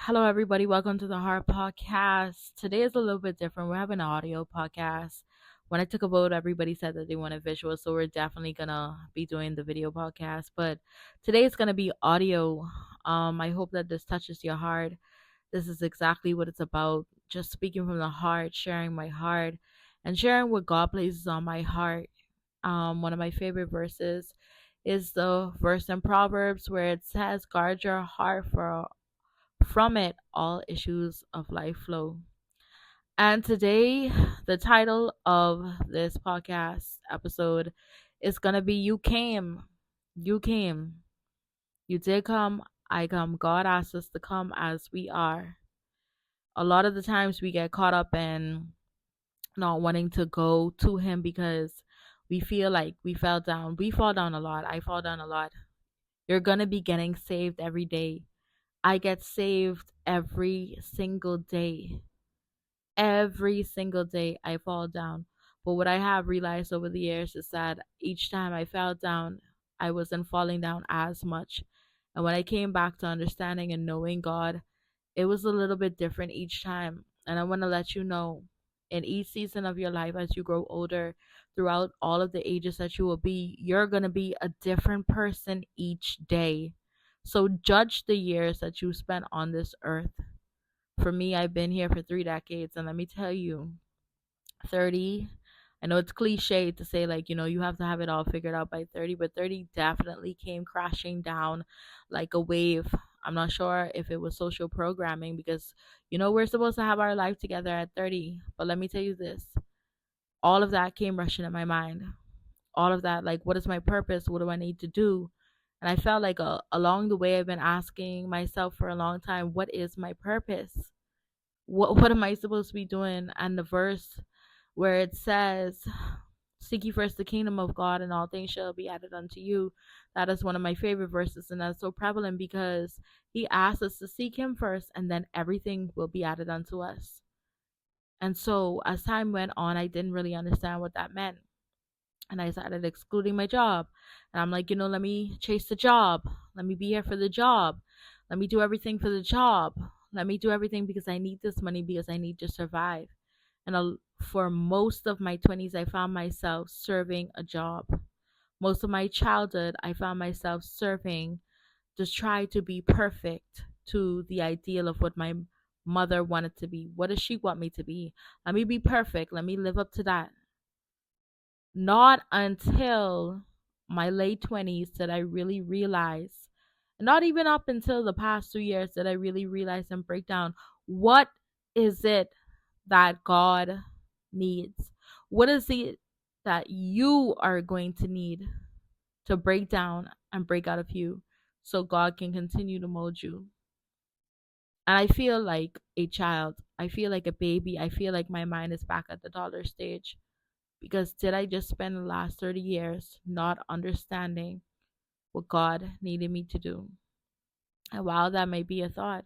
Hello, everybody. Welcome to the Heart Podcast. Today is a little bit different. We're having an audio podcast. When I took a vote, everybody said that they wanted visual, so we're definitely gonna be doing the video podcast. But today it's gonna be audio. I hope that this touches your heart. This is exactly what it's about. Just speaking from the heart, sharing my heart, and sharing what God places on my heart. One of my favorite verses is the verse in Proverbs where it says, "Guard your heart, for from it all issues of life flow." And today, the title of this podcast episode is going to be You Came. You Came. You did come. I come. God asked us to come as we are. A lot of the times we get caught up in not wanting to go to Him because we feel like we fell down. We fall down a lot. I fall down a lot. You're going to be getting saved every day. I get saved every single day. Every single day I fall down. But what I have realized over the years is that each time I fell down, I wasn't falling down as much. And when I came back to understanding and knowing God, it was a little bit different each time. And I want to let you know, in each season of your life, as you grow older, throughout all of the ages that you will be, you're going to be a different person each day. So judge the years that you spent on this earth. For me, I've been here for 3 decades, and let me tell you, 30, I know it's cliche to say, like, you have to have it all figured out by 30, but 30 definitely came crashing down like a wave. I'm not sure if it was social programming because, we're supposed to have our life together at 30. But let me tell you this, all of that came rushing in my mind. All of that, like, what is my purpose? What do I need to do? And I felt like along the way, I've been asking myself for a long time, what is my purpose? What am I supposed to be doing? And the verse where it says, "Seek ye first the kingdom of God, and all things shall be added unto you." That is one of my favorite verses, and that's so prevalent because He asks us to seek Him first, and then everything will be added unto us. And so, as time went on, I didn't really understand what that meant, and I started excluding my job. And I'm like, let me chase the job. Let me be here for the job. Let me do everything for the job. Let me do everything because I need this money, because I need to survive. And for most of my 20s, I found myself serving a job. Most of my childhood, I found myself serving to try to be perfect to the ideal of what my mother wanted to be. What does she want me to be? Let me be perfect. Let me live up to that. Not until my late 20s did I really realize, not even up until the past 2 years, did I really realize and break down what is it that God needs? What is it that you are going to need to break down and break out of you so God can continue to mold you? And I feel like a child. I feel like a baby. I feel like my mind is back at the toddler stage. Because did I just spend the last 30 years not understanding what God needed me to do? And while that may be a thought,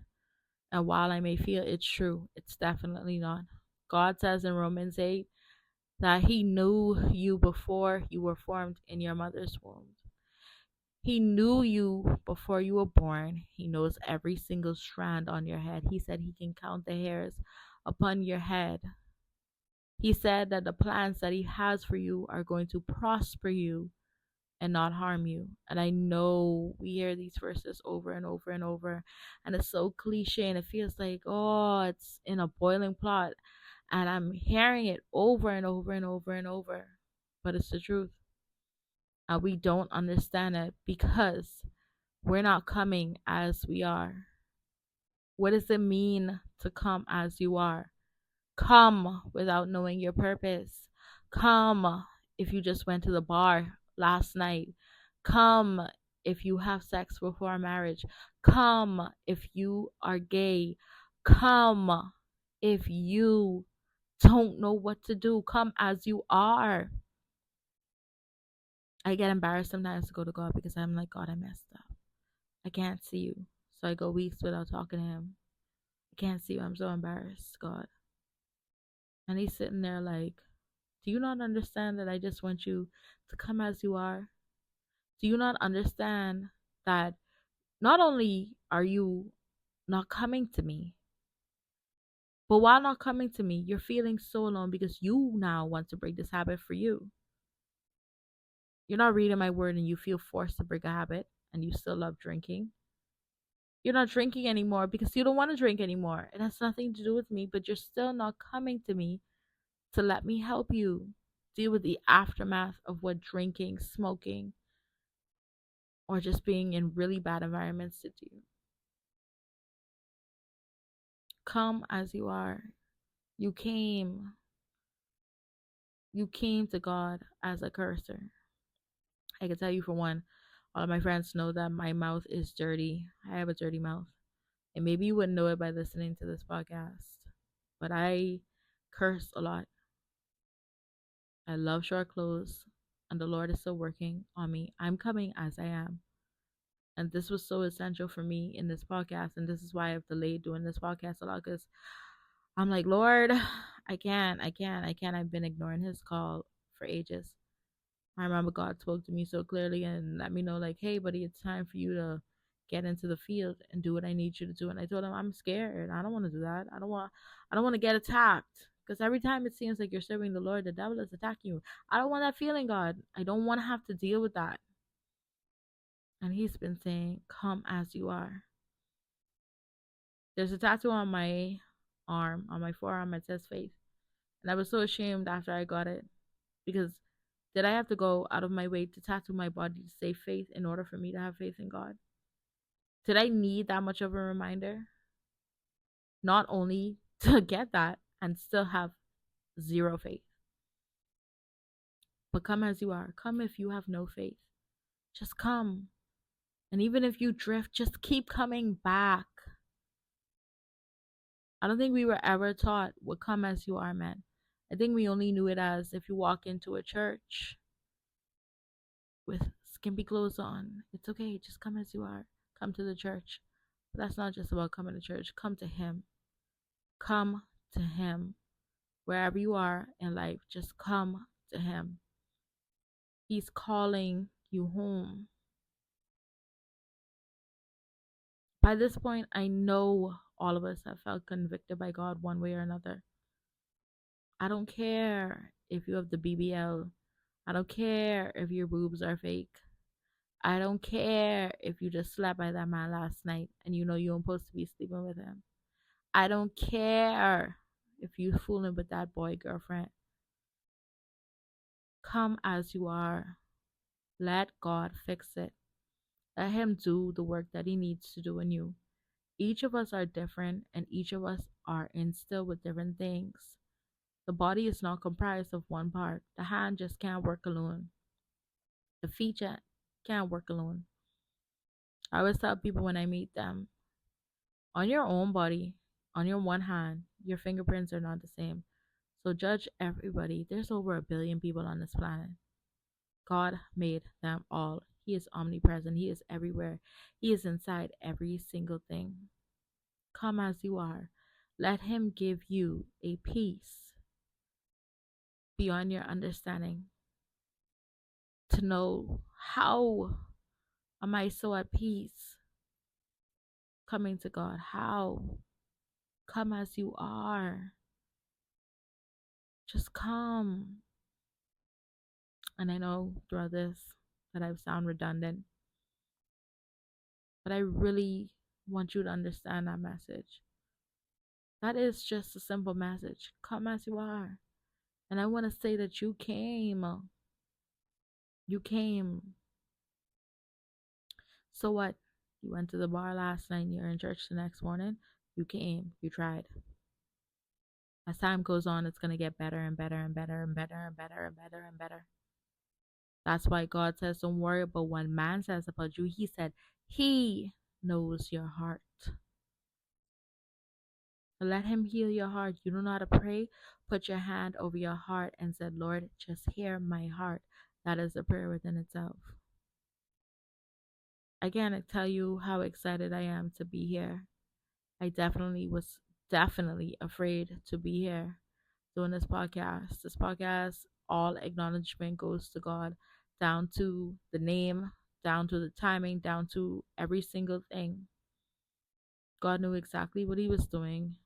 and while I may feel it's true, it's definitely not. God says in Romans 8 that He knew you before you were formed in your mother's womb. He knew you before you were born. He knows every single strand on your head. He said He can count the hairs upon your head. He said that the plans that He has for you are going to prosper you and not harm you. And I know we hear these verses over and over and over, and it's so cliche and it feels like, oh, it's in a boiling pot. And I'm hearing it over and over and over and over. But it's the truth. And we don't understand it because we're not coming as we are. What does it mean to come as you are? Come without knowing your purpose. Come if you just went to the bar last night. Come if you have sex before marriage. Come if you are gay. Come if you don't know what to do. Come as you are. I get embarrassed sometimes to go to God because I'm like, God, I messed up. I can't see you. So I go weeks without talking to Him. I can't see you. I'm so embarrassed, God. And He's sitting there like, do you not understand that I just want you to come as you are? Do you not understand that not only are you not coming to me. But while not coming to me, you're feeling so alone because you now want to break this habit for you. You're not reading my word and you feel forced to break a habit and you still love drinking. You're not drinking anymore because you don't want to drink anymore. It has nothing to do with me, but you're still not coming to me to let me help you deal with the aftermath of what drinking, smoking, or just being in really bad environments did to you. Come as you are. You came. You came to God as a cursor. I can tell you for one, all of my friends know that my mouth is dirty. I have a dirty mouth. And maybe you wouldn't know it by listening to this podcast. But I curse a lot. I love short clothes. And the Lord is still working on me. I'm coming as I am. And this was so essential for me in this podcast. And this is why I've delayed doing this podcast a lot, because I'm like, Lord, I can't. I've been ignoring his call for ages. I remember God spoke to me so clearly and let me know, like, hey, buddy, it's time for you to get into the field and do what I need you to do. And I told him, I'm scared. I don't want to do that. I don't want to get attacked. Because every time it seems like you're serving the Lord, the devil is attacking you. I don't want that feeling, God. I don't want to have to deal with that. And he's been saying, come as you are. There's a tattoo on my arm, on my forearm, that says faith. And I was so ashamed after I got it because did I have to go out of my way to tattoo my body to say faith in order for me to have faith in God? Did I need that much of a reminder? Not only to get that and still have zero faith, but come as you are. Come if you have no faith. Just come. And even if you drift, just keep coming back. I don't think we were ever taught what come as you are meant. I think we only knew it as if you walk into a church with skimpy clothes on, it's okay, just come as you are. Come to the church. But that's not just about coming to church. Come to Him. Come to Him. Wherever you are in life, just come to Him. He's calling you home. By this point, I know all of us have felt convicted by God one way or another. I don't care if you have the BBL. I don't care if your boobs are fake. I don't care if you just slept by that man last night and you know you're supposed to be sleeping with him. I don't care if you fooling with that boy girlfriend. Come as you are. Let God fix it. Let Him do the work that He needs to do in you. Each of us are different and each of us are instilled with different things. The body is not comprised of one part. The hand just can't work alone. The feet can't work alone. I always tell people when I meet them, on your own body, on your one hand, your fingerprints are not the same. So judge everybody. There's over 1 billion people on this planet. God made them all. He is omnipresent. He is everywhere. He is inside every single thing. Come as you are. Let Him give you a peace beyond your understanding. To know, how am I so at peace coming to God? How? Come as you are. Just come. And I know throughout this that I sound redundant, but I really want you to understand that message. That is just a simple message. Come as you are. And I want to say that you came. You came. So what? You went to the bar last night and you're in church the next morning. You came. You tried. As time goes on, it's going to get better and better and better and better and better and better and better. That's why God says, don't worry about what man says about you. He said, He knows your heart. So let Him heal your heart. You don't know how to pray? Put your hand over your heart and said, Lord, just hear my heart. That is a prayer within itself. Again, I tell you how excited I am to be here. I definitely was afraid to be here doing this podcast. This podcast, all acknowledgement goes to God, down to the name, down to the timing, down to every single thing. God knew exactly what he was doing.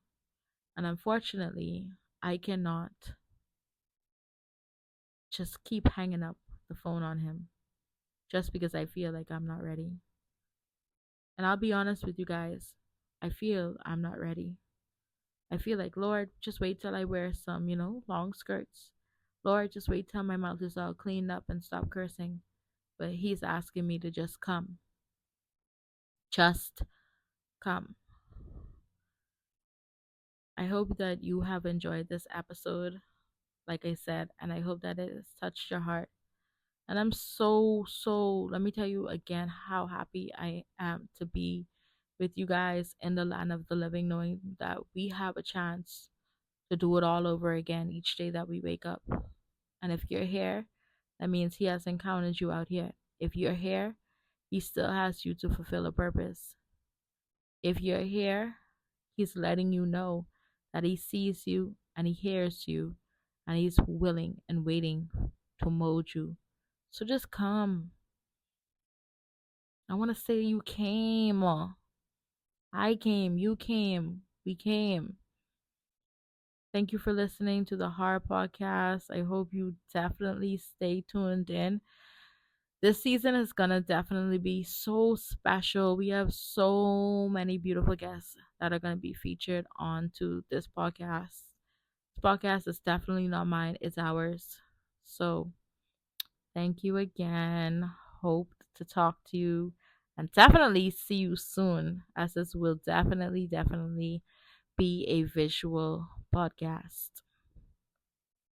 And unfortunately, I cannot just keep hanging up the phone on him just because I feel like I'm not ready. And I'll be honest with you guys, I feel I'm not ready. I feel like, Lord, just wait till I wear some, long skirts. Lord, just wait till my mouth is all cleaned up and stop cursing. But he's asking me to just come. Just come. I hope that you have enjoyed this episode, like I said, and I hope that it has touched your heart. And I'm let me tell you again how happy I am to be with you guys in the land of the living, knowing that we have a chance to do it all over again each day that we wake up. And if you're here, that means he has encountered you out here. If you're here, he still has you to fulfill a purpose. If you're here, he's letting you know that he sees you and he hears you and he's willing and waiting to mold you. So just come. I want to say you came. I came. You came. We came. Thank you for listening to the Heart Podcast. I hope you definitely stay tuned in. This season is going to definitely be so special. We have so many beautiful guests that are going to be featured onto this podcast. This podcast is definitely not mine, it's ours. So thank you again. Hope to talk to you and definitely see you soon, as this will definitely be a visual podcast.